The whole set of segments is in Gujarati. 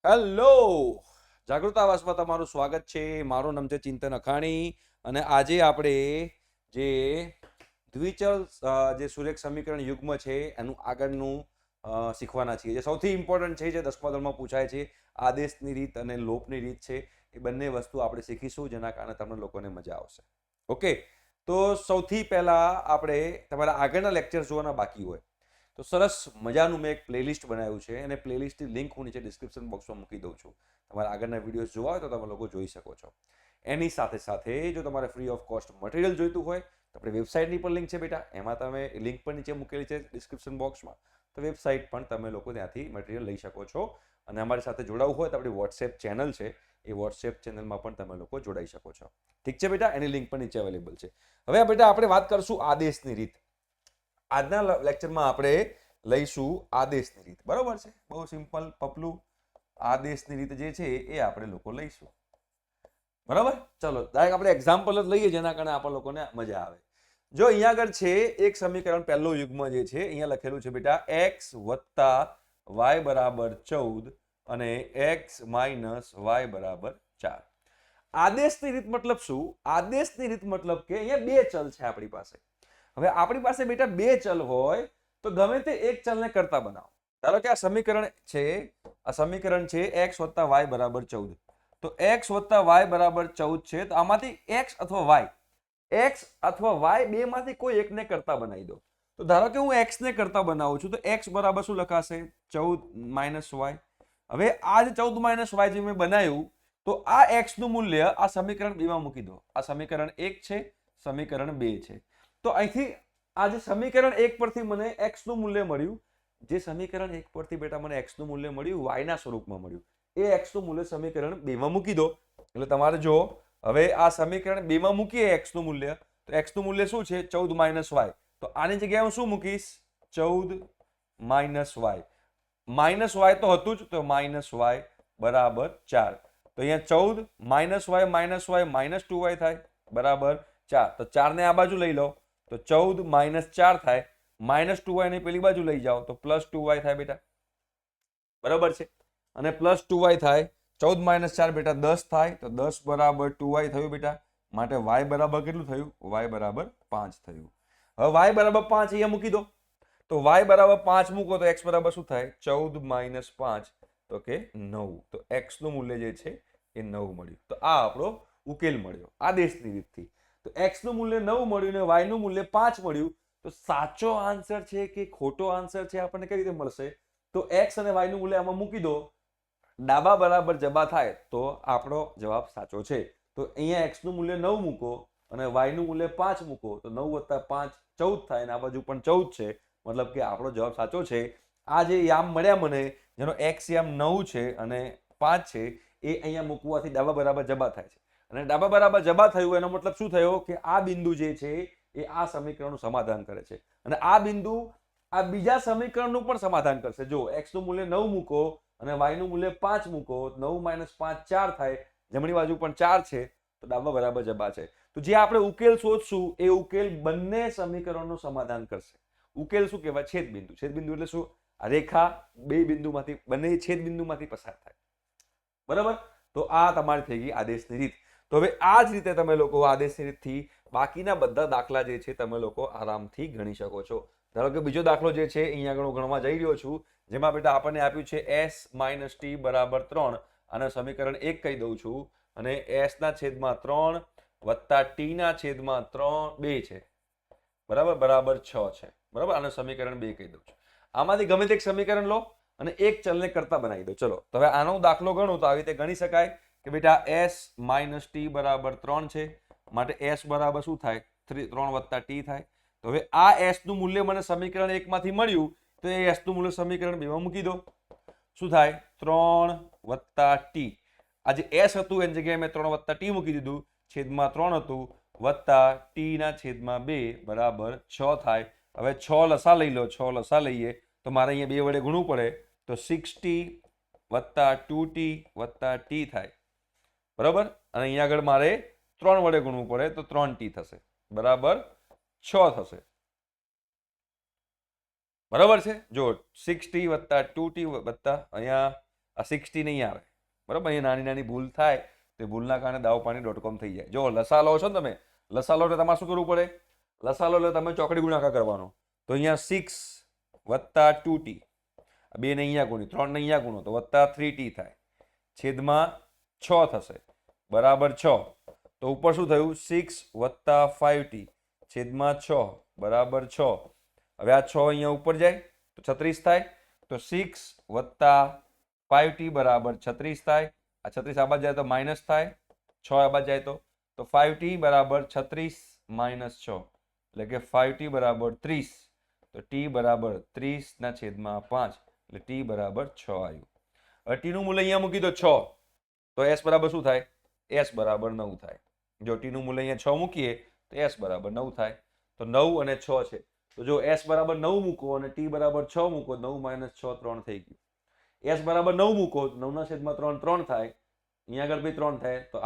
હેલો, જાગૃત આવાસમાં તમારું સ્વાગત છે. મારું નામ છે ચિંતન અખાણી અને આજે આપણે જે દ્વિચલ જે સુરેખ સમીકરણ યુગ્મ છે એનું આગળનું શીખવાના છીએ. જે સૌથી ઇમ્પોર્ટન્ટ છે, જે 10મા ધોરણમાં પૂછાય છે, આદેશની રીત અને લોપની રીત છે. એ બંને વસ્તુ આપણે શીખીશું, જેના કારણે તમને લોકોને મજા આવશે. ઓકે, તો સૌથી પહેલા આપણે તમારા આગળના લેક્ચર જોવાના બાકી હોય તો સરસ મજાનું મેં એક પ્લેલિસ્ટ બનાવ્યું છે અને પ્લેલિસ્ટની લિંક હું નીચે ડિસ્ક્રિપ્શન બોક્સમાં મૂકી દઉં છું. તમારા આગળના વિડીયોઝ જોવા હોય તો તમે લોકો જોઈ શકો છો. એની સાથે સાથે જો તમારે ફ્રી ઓફ કોસ્ટ મટીરિયલ જોઈતું હોય તો આપણી વેબસાઇટની પણ લિંક છે બેટા, એમાં તમે લિંક પણ નીચે મૂકેલી છે ડિસ્ક્રિપ્શન બોક્સમાં. તો વેબસાઇટ પણ તમે લોકો ત્યાંથી મટીરિયલ લઈ શકો છો. અને અમારી સાથે જોડાવવું હોય તો આપણી વોટ્સએપ ચેનલ છે, એ વોટ્સએપ ચેનલમાં પણ તમે લોકો જોડાઈ શકો છો. ઠીક છે બેટા, એની લિંક પણ નીચે અવેલેબલ છે. હવે બેટા આપણે વાત કરશું આદેશની રીત. આજના લેક્ચરમાં આપણે લઈશું આદેશની રીત. બરોબર છે, બહુ સિમ્પલ પપલું આદેશની રીત જે છે એ આપણે લોકો લઈશું. બરાબર, ચલો ડાયરેક્ટ આપણે એક્ઝામ્પલ જ લઈએ, જેના કારણે આપણા લોકોને મજા આવે. જો અહીંયા આગળ છે એક સમીકરણ, પહેલું યુગ્મ જે છે અહીંયા લખેલું છે બેટા x વત્તા y બરાબર 14 અને x માઇનસ y બરાબર 4. આદેશની રીત મતલબ શું? આદેશની રીત મતલબ કે અહીંયા બે ચલ છે આપણી પાસે. હવે આપણી પાસે બેટા બે ચલ હોય તો ગમે તે એક ચલને કરતા બનાવો. ધારો કે આ સમીકરણ છે x વત્તા y બરાબર 14. તો x વત્તા y બરાબર 14 છે, તો આમાંથી x અથવા y બે માંથી કોઈ એકને કરતા બનાવી દો. તો ધારો કે હું x ને કરતા બનાવું છું, તો x બરાબર શું લખાશે? 14 માઇનસ y. હવે આ જે 14 માઇનસ y જે મેં બનાવ્યું, તો આ x નું મૂલ્ય આ સમીકરણ 2 માં મૂકી દો. આ સમીકરણ 1 છે, સમીકરણ 2 છે. તો અહીંથી આ જે સમીકરણ 1 પરથી મને x નું મૂલ્ય મળ્યું, જે સમીકરણ 1 પરથી બેટા મને x નું મૂલ્ય મળ્યું, y ના સ્વરૂપમાં મળ્યું, એ x નું મૂલ્ય સમીકરણ 2 માં મૂકી દો. એટલે તમારે જો હવે આ સમીકરણ 2 માં મૂકીએ x નું મૂલ્ય, તો x નું મૂલ્ય શું છે? 14 માઇનસ y. તો આની જગ્યાએ હું શું મૂકીશ? 14 માઇનસ y. માઇનસ y તો હતું જ, તો માઇનસ y બરાબર 4. તો અહીંયા 14 માઇનસ y માઇનસ 2y થાય બરાબર 4. તો 4 ને આ બાજુ લઈ લો તો 14 માઇનસ 4 થાય. માઇનસ 2y ને પેલી બાજુ લઈ જાઓ તો પ્લસ 2y થાય બેટા. બરાબર છે, અને પ્લસ 2y થાય. 14 માઇનસ 4 બેટા 10 થાય, તો 10 બરાબર 2y થયું બેટા. માટે y બરાબર કેટલું થયું? y બરાબર 5 થયું. હવે y બરાબર 5 અહીંયા મૂકી દો. તો y બરાબર 5 મૂકો તો x બરાબર શું થાય? 14 માઇનસ 5 તો કે 9. તો x નું મૂલ્ય જે છે એ 9 મળ્યું. તો આ આપણો ઉકેલ મળ્યો આદેશની રીતથી. તો x નું મૂલ્ય 9 મળ્યું ને y નું મૂલ્ય 5 મળ્યું. તો સાચો આન્સર છે કે ખોટો આન્સર છે આપણને કઈ રીતે મળશે? તો x અને y નું મૂલ્ય આમાં મૂકી દો, ડાબા બરાબર જબા થાય તો આપણો જવાબ સાચો છે. તો અહીંયા x નું મૂલ્ય 9 મૂકો અને y નું મૂલ્ય 5 મૂકો, તો 9 વત્તા 5 14 થાય, અને આ બાજુ પણ 14 છે, મતલબ કે આપણો જવાબ સાચો છે. આ જે યામ મળ્યા મને, જેનો x યામ 9 છે અને 5 છે, એ અહીંયા મૂકવાથી ડાબા બરાબર જબા થાય છે. અને ડાબા બરાબર જબા થયું એનો મતલબ શું થયો? કે આ બિંદુ જે છે એ આ સમીકરણનું સમાધાન કરે છે, અને આ બિંદુ આ બીજા સમીકરણનું પણ સમાધાન કરશે. જો x નું મૂલ્ય 9 મૂકો અને y નું મૂલ્ય 5 મૂકો, 9 માઇનસ 5 4 થાય, જમણી બાજુ પણ 4 છે, તો ડાબા બરાબર જબા છે. તો જે આપણે ઉકેલ શોધશું એ ઉકેલ બંને સમીકરણનું સમાધાન કરશે. ઉકેલ શું કહેવાય? છેદબિંદુ. છેદબિંદુ એટલે શું? આ રેખા બે બિંદુમાંથી, બંને છેદબિંદુમાંથી પસાર થાય. બરાબર, તો આ તમારી થઈ ગઈ આદેશની રીત. તો હવે આ જ રીતે તમે લોકો આદેશની રીતથી બાકીના બધા દાખલા જે છે તમે લોકો આરામથી ગણી શકો છો. ધારો કે બીજો દાખલો જે છે અહીંયા આગળ હું ગણવા જઈ રહ્યો છું, જેમાં બેટા આપણને આપ્યું છે s માઇનસ t બરાબર 3, અને સમીકરણ 1 કહી દઉં છું, અને s ના છેદમાં 3 વત્તા t ના છેદમાં 2 છે, બરાબર, બરાબર 6 છે. બરાબર, આને સમીકરણ 2 કહી દઉં છું. આમાંથી ગમે તે એક સમીકરણ લો અને એક ચલને કરતા બનાવી દો. ચલો, તો હવે આનો દાખલો ગણું તો આવી રીતે ગણી શકાય કે બેટા s માઇનસ t બરાબર 3 છે, માટે s બરાબર શું થાય? 3 વત્તા t થાય. તો હવે આ s નું મૂલ્ય મને સમીકરણ 1 માંથી મળ્યું, તો એ s નું મૂલ્ય સમીકરણ 2 માં મૂકી દો. શું થાય? 3 વત્તા t. આ જે s હતું એની જગ્યાએ મેં 3 વત્તા t મૂકી દીધું, છેદમાં 3 હતું, વત્તા t ના છેદમાં 2 બરાબર 6 થાય. હવે 6 લસા લઈ લો. 6 લસા લઈએ તો મારે અહીંયા 2 વડે ગુણવું પડે, તો 6t વત્તા 2t વત્તા t થાય. બરાબર, અને અહીંયા આગળ મારે 3 વડે ગુણવું પડે, તો 3t થશે, બરાબર 6 થશે. બરાબર છે, જો 6t વત્તા 2t વત્તા અહીંયા આ 60 નહીં આવે, બરાબર. અહીંયા નાની નાની ભૂલ થાય તે ભૂલના કારણે daawpani.com થઈ જાય. જો લસા લો છો ને તમે, લસા લો એટલે તમારે શું કરવું પડે? લસા લો એટલે તમે ચોકડી ગુણાકાર કરવાનો. તો અહીંયા 6 વત્તા 2t, 2 ને અહીંયા ગુણી, 3 ને અહીંયા ગુણો તો વત્તા 3t થાય, છેદમાં 6 થશે, બરાબર 6. તો ઉપર શું થયું? 6 વત્તા 5t છેદમાં 6 બરાબર 6. હવે આ 6 અહીંયા ઉપર જાય તો 36 થાય. તો 6 વત્તા 5t બરાબર 36 થાય. આ 36 આ બાજુ જાય તો માઇનસ થાય, 6 આ બાજુ જાય તો 5t બરાબર 36 માઇનસ 6 એટલે કે 5t બરાબર 30. તો t બરાબર 30 ના છેદમાં 5 એટલે t બરાબર 6 આવ્યું. હવે t નું મૂલ્ય અહીંયા મૂકી દો 6, તો s બરાબર શું થાય? s બરાબર 9 થાય. જો t નું મૂલ્ય અહીંયા 6 મૂકીએ તો s બરાબર 9 થાય. તો 9 અને 6 છે, તો જો s બરાબર 9 મૂકો અને t બરાબર 6 મૂકો, 9 માઇનસ 6 3 થઈ ગયું. s બરાબર 9 મૂકો, 9 ના છેદમાં 3 3 થાય, અહીંયા આગળ બી 3 થાય. તો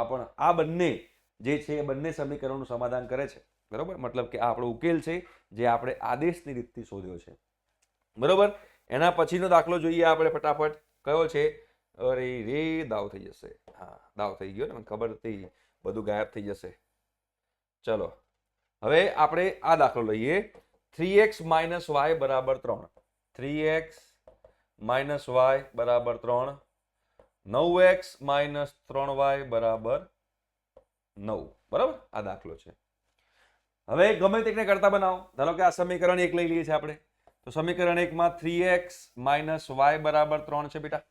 આ બંને જે છે એ બંને સમીકરણનું સમાધાન કરે છે, બરોબર. મતલબ કે આ આપણો ઉકેલ છે જે આપણે આદેશની રીતથી શોધ્યો છે, બરોબર. એના પછીનો દાખલો જોઈએ આપણે ફટાફટ. કયો છે? અરે રે, દાવ થઈ જશે. હા, દાવ થઈ ગયો ને, મને ખબર હતી બધું ગાયબ થઈ જશે. ચલો હવે આપણે આ દાખલો લઈએ. 3x માઇનસ y બરાબર 3. 3x માઇનસ y બરાબર 3. 9x માઇનસ 3y બરાબર 9, બરાબર. આ દાખલો છે. હવે ગમે તે કરતા બનાવો. ધારો કે આ સમીકરણ 1 લઈ લઈએ છીએ આપણે. તો સમીકરણ 1 માં 3x માઇનસ y બરાબર 3 છે બેટા.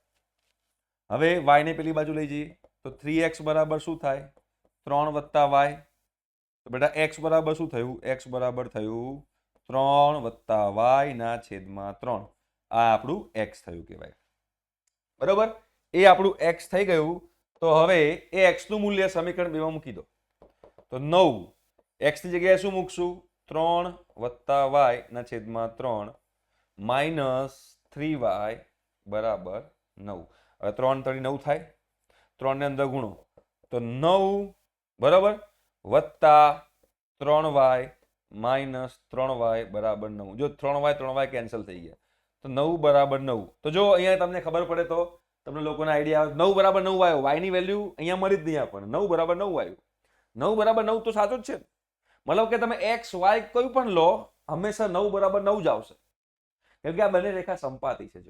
હવે y ને પેલી બાજુ લઈ જઈએ તો 3x બરાબર શું થાય? 3 વત્તા y. તો બેટા x બરાબર શું થયું? x બરાબર થયું 3 વત્તા y ના છેદમાં 3. આ આપણું x થયું કહેવાય, બરાબર. એ આપણું x થઈ ગયું. તો હવે એ x નું મૂલ્ય સમીકરણ 2 માં મૂકી દો. તો 9 x ની જગ્યાએ શું મૂકશું? 3 વત્તા y ના છેદમાં 3 માઇનસ 3y બરાબર 9. હવે 3 3 9 થાય, 3 ને અંદર ગુણો તો 9 બરાબર વત્તા 3y માઇનસ 3y બરાબર 9. જો 3y કેન્સલ થઈ ગયા તો 9 બરાબર 9. તો જો અહીંયા તમને ખબર પડે તો તમને લોકોને આઈડિયા આવે. 9 બરાબર 9 આવ્યો, y ની વેલ્યુ અહીંયા મળી જ નહીં આપણને. 9 બરાબર 9 આવ્યું. 9 બરાબર 9 તો સાચું જ છે. મતલબ કે તમે x y કોઈ પણ લો, હંમેશા 9 બરાબર 9 જ આવશે, કેમ કે આ બંને રેખા સંપાતી છે.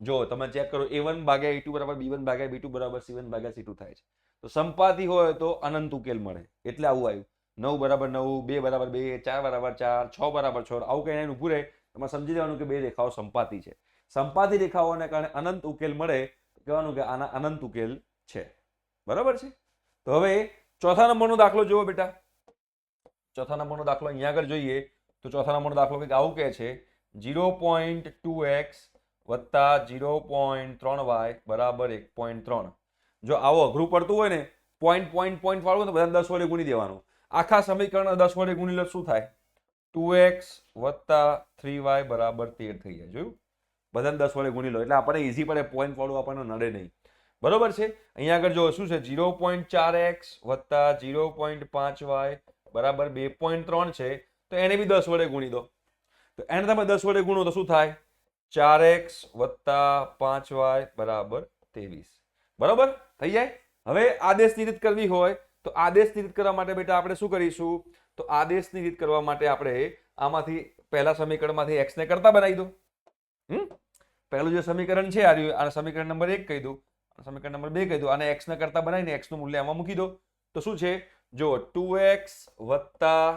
જો તમે ચેક કરો, a1 ભાગ્યા a2 બરાબર b1 ભાગ્યા b2 બરાબર c1 ભાગ્યા c2 થાય છે. તો સંપાતી હોય તો અનંત ઉકેલ મળે, એટલે આવું આવ્યું. 9 બરાબર 9, 2 બરાબર 2, 4 બરાબર 4, 6 બરાબર 6. આવું કઈ ઊભું રહે તમારે સમજી જવાનું કે બે રેખાઓ સંપાતી છે. સંપાતી રેખાઓને કારણે અનંત ઉકેલ મળે, કહેવાનું કે આના અનંત ઉકેલ છે, બરાબર છે. તો હવે ચોથા નંબરનો દાખલો જુઓ બેટા. ચોથા નંબરનો દાખલો અહીંયા આગળ જોઈએ તો ચોથા નંબરનો દાખલો કંઈક આવું કહે છે. 0.2x વત્તા 0.3y બરાબર 1.3. જો આવો અઘરું પડતું હોય ને, પોઈન્ટ વાળું તો બધા 10 વડે ગુણી દેવાનું. આખા સમીકરણ 10 વડે ગુણી લો શું થાય? 2x વત્તા 3y બરાબર 13 થઈ જાય. જોયું? બધાને 10 વડે ગુણી લો એટલે આપણને ઈઝી પડે, પોઈન્ટ વાળું આપણને નડે નહીં, બરોબર છે. અહીંયા આગળ જો શું છે? 0.4x વત્તા 0.5y બરાબર 2.3 છે. તો એને બી 10 વડે ગુણી દો. તો એને તમે 10 વડે ગુણો તો શું થાય? 4x વત્તા 5y બરાબર 23, બરાબર થઈ જાય. હવે આદેશની રીત કરવી હોય તો આદેશની રીત કરવા માટે બેટા આપણે શું કરીશું? તો આદેશની રીત કરવા માટે આપણે આમાંથી પહેલા સમીકરણમાંથી x ને કરતા બનાવી દો. પહેલું જે સમીકરણ છે આ સમીકરણ નંબર 1 કહી દો, સમીકરણ નંબર 2 કહી દો, અને x ને કરતા બનાવીને x નું મૂલ્ય આમાં મૂકી દો. તો શું છે? જો 2x વત્તા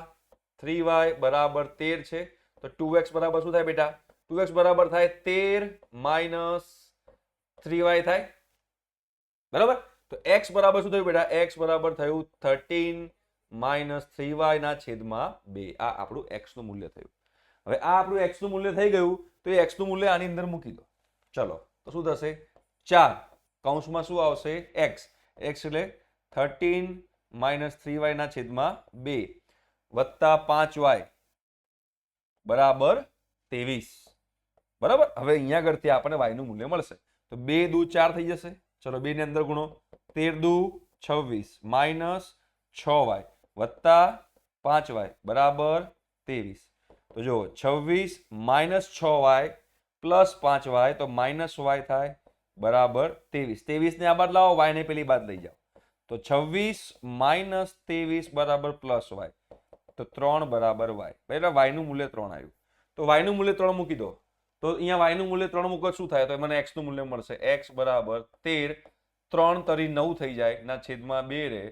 3y બરાબર 13 છે. તો 2x બરાબર શું થાય બેટા? 2x બરાબર થાય 13 માઇનસ 3y થાય, બરાબર. તો x બરાબર શું થયું બેટા? x બરાબર થયું 13 માઇનસ 3y ના છેદમાં 2. આ આપણું x નું મૂલ્ય થયું. હવે આ આપણું x નું મૂલ્ય થઈ ગયું તો એ x નું મૂલ્ય આની અંદર મૂકી દો. ચલો તો શું થશે? 4 કૌંસમાં શું આવશે? x. x એટલે 13 માઇનસ 3y ના છેદમાં 2 વત્તા 5y બરાબર 23, બરાબર. હવે અહીંયા આગળથી આપણને y નું મૂલ્ય મળશે. તો 2 દુ 4 થઈ જશે. ચલો 2 ની અંદર ગુણો. 13 દુ 26 માઇનસ 6y વત્તા 5y બરાબર 23. તો જો 26 માઇનસ 6y પ્લસ 5y તો માઇનસ y થાય બરાબર 23. 23 ને આ બાદ લાવો, y ને પેલી બાદ લઈ જાઓ, તો 26 માઇનસ 23 બરાબર પ્લસ y, તો 3 બરાબર y. એટલે y નું મૂલ્ય 3 આવ્યું. તો y નું મૂલ્ય 3 મૂકી દો, તો અહીંયા y નું મૂલ્ય 3 મૂકો શું થાય, તો મને x નું મૂલ્ય મળશે, x બરાબર 13, 3 તરી 9 થઈ જાય, ના છેદમાં 2 રે,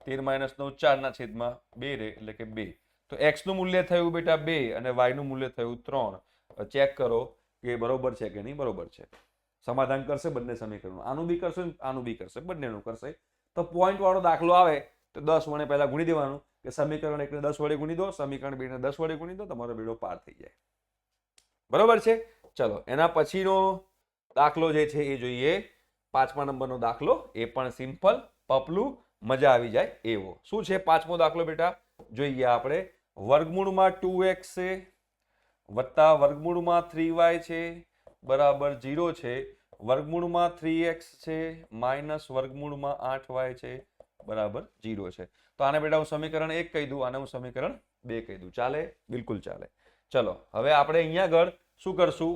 13 માઇનસ 9 4 ના છેદમાં 2 રે, એટલે કે 2. તો x નું મૂલ્ય થયું બેટા 2 અને y નું મૂલ્ય થયું 3. ચેક કરો કે બરોબર છે કે નહીં બરોબર છે. સમાધાન કરશે બંને સમીકરણો, આનું બી કરશે આનું બી કરશે, બંનેનું કરશે. તો પોઈન્ટ વાળો દાખલો આવે તો 10 વડે પહેલા ગુણી દેવાનું, કે સમીકરણ 1 ને 10 વડે ગુણી દો, સમીકરણ 2 ને 10 વડે ગુણી દો, તમારો બેડો પાર થઈ જાય. બરોબર છે. ચલો એના પછીનો દાખલો જે છે એ જોઈએ, 5મા નંબરનો દાખલો. એ પણ સિમ્પલ, પપલું, મજા આવી જાય એવો. શું છે 5મો દાખલો બેટા? જોઈએ આપણે. વર્ગમૂળમાં 2x છે વત્તા વર્ગમૂળમાં 3y છે બરાબર 0 છે, વર્ગમૂળમાં 3x છે માઇનસ વર્ગમૂળમાં 8y છે બરાબર 0 છે. તો આને બેટા હું સમીકરણ 1 કહી દઉં, આને હું સમીકરણ 2 કહી દઉં. ચાલે? બિલકુલ ચાલે. ચલો હવે આપણે અહીંયા આગળ શું કરશું,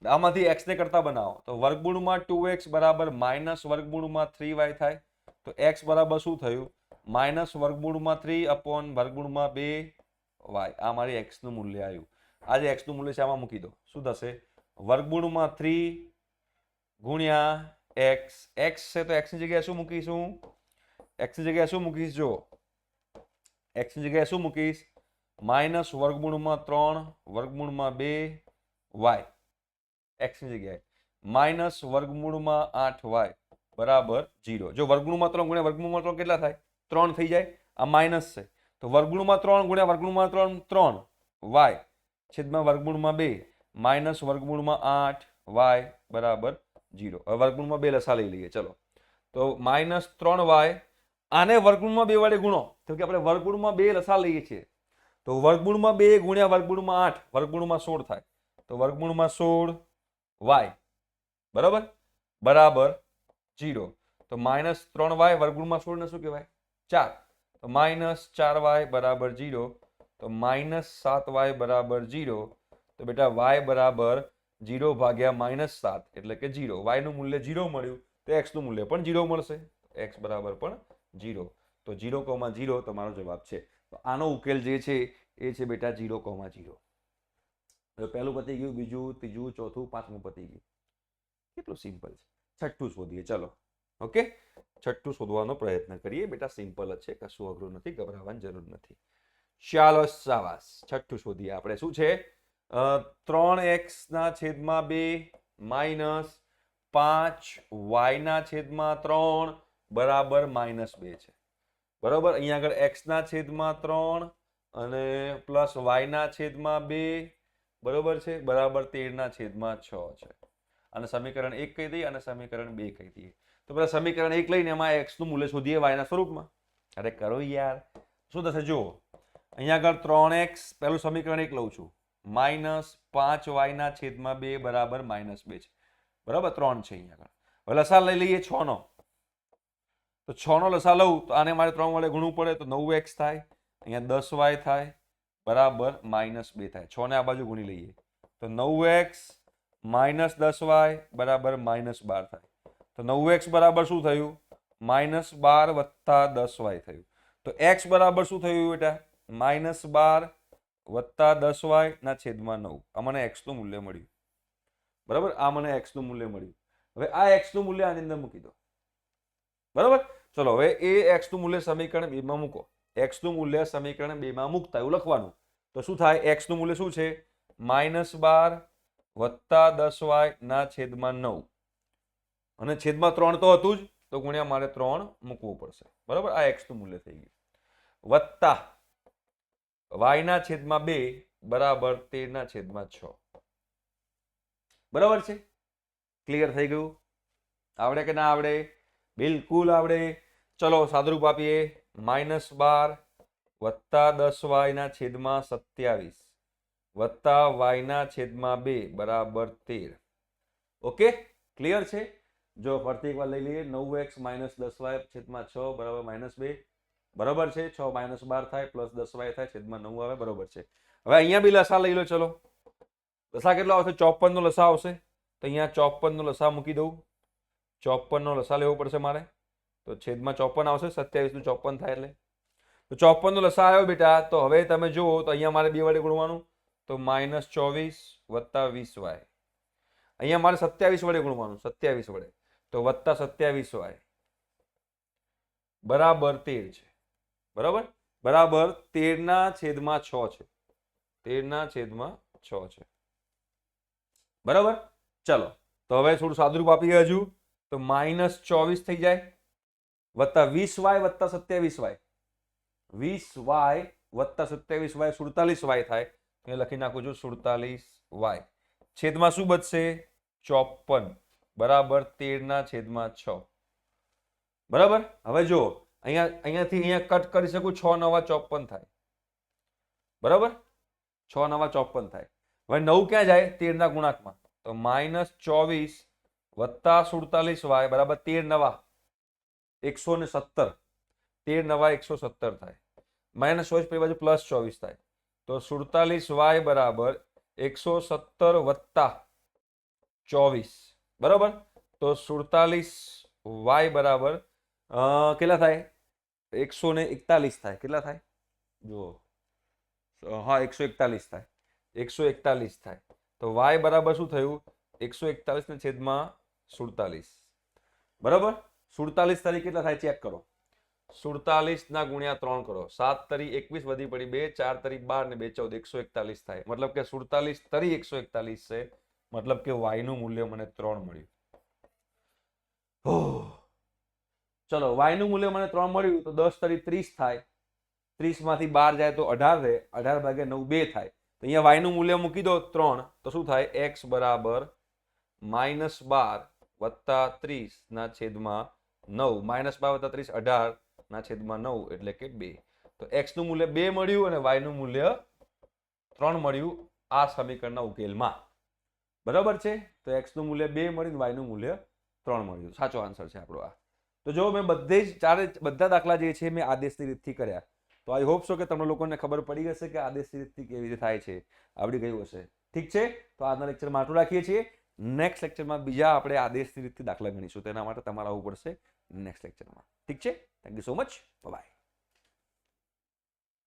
આમાંથી x ને કરતા બનાવો, તો વર્ગમૂળમાં 2x બરાબર માઇનસ વર્ગમૂળમાં 3y થાય. તો x બરાબર શું થયું, માઇનસ વર્ગમૂળમાં 3 અપોન વર્ગમૂળમાં 2y. આ મારી x નું મૂલ્ય આવ્યું. આ જે x નું મૂલ્ય છે આમાં મૂકી દો, શું થશે, વર્ગમૂળમાં 3 ગુણ્યા x. x છે તો x ની જગ્યાએ શું મૂકીશું, x ની જગ્યાએ શું મૂકીશ, જો x ની જગ્યાએ શું મૂકીશ, માઇનસ વર્ગમૂળમાં 3 વર્ગમૂળમાં 2y. x ની જગ્યાએ માઇનસ વર્ગમૂળમાં 8y બરાબર 0. જો વર્ગમૂળમાં 3 ગુણ્યા વર્ગમૂળમાં 3 કેટલા થાય, 3 થઈ જાય. આ માઇનસ છે તો વર્ગમૂળમાં 3 ગુણ્યા વર્ગમૂળમાં 3 3y છેદમાં વર્ગમૂળમાં 2 માઇનસ વર્ગમૂળમાં 8y બરાબર 0. હવે વર્ગમૂળમાં 2 લસા લઈ લઈએ. ચલો તો માઇનસ 3y, આને વર્ગમૂળમાં 2 વડે ગુણો, તો કે આપણે વર્ગમૂળમાં 2 લસા લઈએ છીએ, તો વર્ગમૂળમાં 2 ગુણ્યા વર્ગમૂળમાં 8 વર્ગમૂળમાં 16 થાય, તો વર્ગમૂળમાં 16y બરાબર બરાબર 0. તો માઇનસ 3y વર્ગમૂળમાં 16 ને શું કહેવાય, 4, તો માઇનસ 4y બરાબર 0. તો માઇનસ 7y બરાબર 0. તો બેટા y બરાબર 0 ભાગ્યા માઇનસ 7 એટલે કે 0. y નું મૂલ્ય 0 મળ્યું, તો x નું મૂલ્ય પણ 0 મળશે, x બરાબર પણ 0. તો 0,0 તમારો જવાબ છે. તો આનો ઉકેલ જે છે એ છે બેટા 0,0. પહેલું પતી ગયું, બીજું, ત્રીજું, ચોથું, પાંચમું પતી ગયું. કેટલું સિમ્પલ છે. છઠ્ઠું શોધીએ. ચલો ઓકે, છઠ્ઠું શોધવાનો પ્રયત્ન કરીએ. બેટા સિમ્પલ જ છે, કશું અઘરું નથી, ગભરાવાની જરૂર નથી. ચાલો શાબાશ, છઠ્ઠું શોધીએ આપણે. શું છે, 3x ના છેદમાં 2 માઇનસ 5y ના છેદમાં 3 બરાબર -2 છે બરાબર. અહીંયા આગળ x ના છેદમાં 3 અને પ્લસ y ના છેદમાં 2 બરોબર છે બરાબર 13 ના છેદમાં 6 છે. અને સમીકરણ 1 કહી દઈએ અને સમીકરણ 2 કહી દઈએ. તો પેલા સમીકરણ 1 લઈને એમાં x નું મૂલ્ય શોધીએ y ના સ્વરૂપમાં. અરે કરો યાર, શું થશે જુઓ, અહીંયા આગળ 3x, પહેલું સમીકરણ 1 લઉં છું, માઇનસ 5y ના છેદમાં 2 બરાબર -2 છે બરાબર, 3 છે અહીંયા આગળ. હવે લસા લઈ લઈએ 6 નો, તો 6 નો લસા લઉં તો આને મારે 3 વડે ગુણવું પડે, તો 9x થાય, અહીંયા 10y થાય બરાબર -2 થાય. 6 ને આ બાજુ ગુણી લઈએ તો 9x માઇનસ 10y બરાબર -12 થાય. તો 9x બરાબર શું થયું, -12 વત્તા 10y થયું. તો x બરાબર શું થયું બેટા, -12 વત્તા 10y ના છેદમાં 9. આ મને x નું મૂલ્ય મળ્યું બરાબર, આ મને x નું મૂલ્ય મળ્યું. હવે આ x નું મૂલ્ય આની અંદર મૂકી દો બરાબર. ચલો હવે એ x નું મૂલ્ય સમીકરણ 2 માં મૂકો. x નું મૂલ્ય સમીકરણ 2 માં મૂકતા એવું લખવાનું. તો શું થાય, x નું મૂલ્ય શું છે, -12 વત્તા 10y ના છેદમાં 9 અને છેદમાં 3 તો હતું જ, તો ગુણ્યા મારે 3 મૂકવું પડશે બરાબર. આ x નું મૂલ્ય થઈ ગયું, વત્તા y ના છેદમાં 2 બરાબર 13 ના છેદમાં 6 બરાબર છે. ક્લિયર થઈ ગયું? આવડે કે ના આવડે? બિલકુલ આવડે. ચલો સાદુરૂપ આપીએ, -12 વત્તા 10y ના છેદમાં 27 વત્તા y ના છેદમાં 2 બરાબર 13. ઓકે, ક્લિયર છે? જો ફરતી એકવાર લઈ લઈએ, 9x માઇનસ 10y છેદમાં 6 બરાબર -2 બરાબર છે. 6 -12 થાય પ્લસ 10y થાય છેદમાં 9 આવે બરાબર છે. હવે અહીંયા બી લસા લઈ લો. ચલો લસા કેટલો આવશે, 54 નો લસા આવશે, તો અહીંયા 54 નો લસા મૂકી દઉં. 54 નો લસા લેવો પડશે મારે, તો છેદમાં 54 આવશે, 27 નું 54 થાય એટલે, તો 54 નો લસા આવ્યો બેટા. તો હવે તમે જુઓ તો અહીંયા મારે 2 વડે ગુણવાનું, તો -24 વત્તા 20y. અહીંયા મારે 27 વડે ગુણવાનું, 27 વડે, તો વત્તા 27y બરાબર 13 છે. બરાબર, બરાબર 13 ના છેદમાં 6 છે, 13 ના છેદમાં 6 છે. બરાબર, ચલો તો હવે થોડું સાદુરૂપ આપીએ હજુ, તો -24 થઈ જાય વત્તા 20y વત્તા 27y, 20y વત્તા 27y 47y થાય. એ લખી નાખું છું 47y. છેદમાં શું બચશે? 54 બરાબર 13 ના છેદમાં 6. બરાબર, હવે જો અહીંયાથી અહીંયા કટ કરી શકું, 6 નવા 54 થાય. બરાબર, 6 નવા 54 થાય. હવે 9 ક્યાં જાય? 13 ના ગુણાંકમાં, તો -24 વત્તા 47y બરાબર 13 નવા 117, 13 નવા 117 થાય. -24 પેલી બાજુ +24 થાય, તો 47y બરાબર 117 વત્તા 24. બરાબર, તો 47y બરાબર કેટલા થાય? 141 થાય. કેટલા થાય જુઓ? હા, 141 થાય, 141 થાય. તો y બરાબર શું થયું? 141 ને છેદમાં 47. બરાબર, 47 તારીખ કેટલા થાય ચેક કરો. 47 ના ગુણ્યા 3 કરો, 7 તરી 21 વધી પડી 2, 4 તરી 12 ને 2 14, 141 થાય. મતલબ કે 47 તરી 141 છે, મતલબ કે y નું મૂલ્ય મને 3 મળ્યું. ચલો, y નું મૂલ્ય મને 3 મળ્યું, તો 10 તરી 30 થાય, 30 માંથી 12 જાય તો 18 રહે, 18 ભાગ્યા 9 2 થાય. તો અહીંયા y નું મૂલ્ય મૂકી દો 3, તો શું થાય? x બરાબર -12 વત્તા 30 ના છેદમાં 9, -12 વત્તા 30 18 ના છેદમાં 9 એટલે કે 2. તો x નું મૂલ્ય 2 મળ્યું અને y નું મૂલ્ય 3 મળ્યું આ સમીકરણના ઉકેલમાં. બરાબર છે, તો x નું મૂલ્ય 2 મળ્યું, y નું મૂલ્ય 3 મળ્યું. સાચો આન્સર છે આપણો આ. તો જો મેં બધા દાખલા જે છે મેં આદેશની રીતથી કર્યા, તો આઈ હોપ સો કે તમને લોકોને ખબર પડી હશે કે આદેશની રીતથી કેવી રીતે થાય છે, આવડી ગયું હશે. ઠીક છે, તો આજના લેક્ચરમાં આટલું રાખીએ છીએ. નેક્સ્ટ લેક્ચરમાં બીજા આપણે આદેશની રીતથી દાખલા ગણીશું, તેના માટે તમારે આવવું પડશે નેક્સ્ટ લેક્ચરમાં. ઠીક છે, thank you so much, by.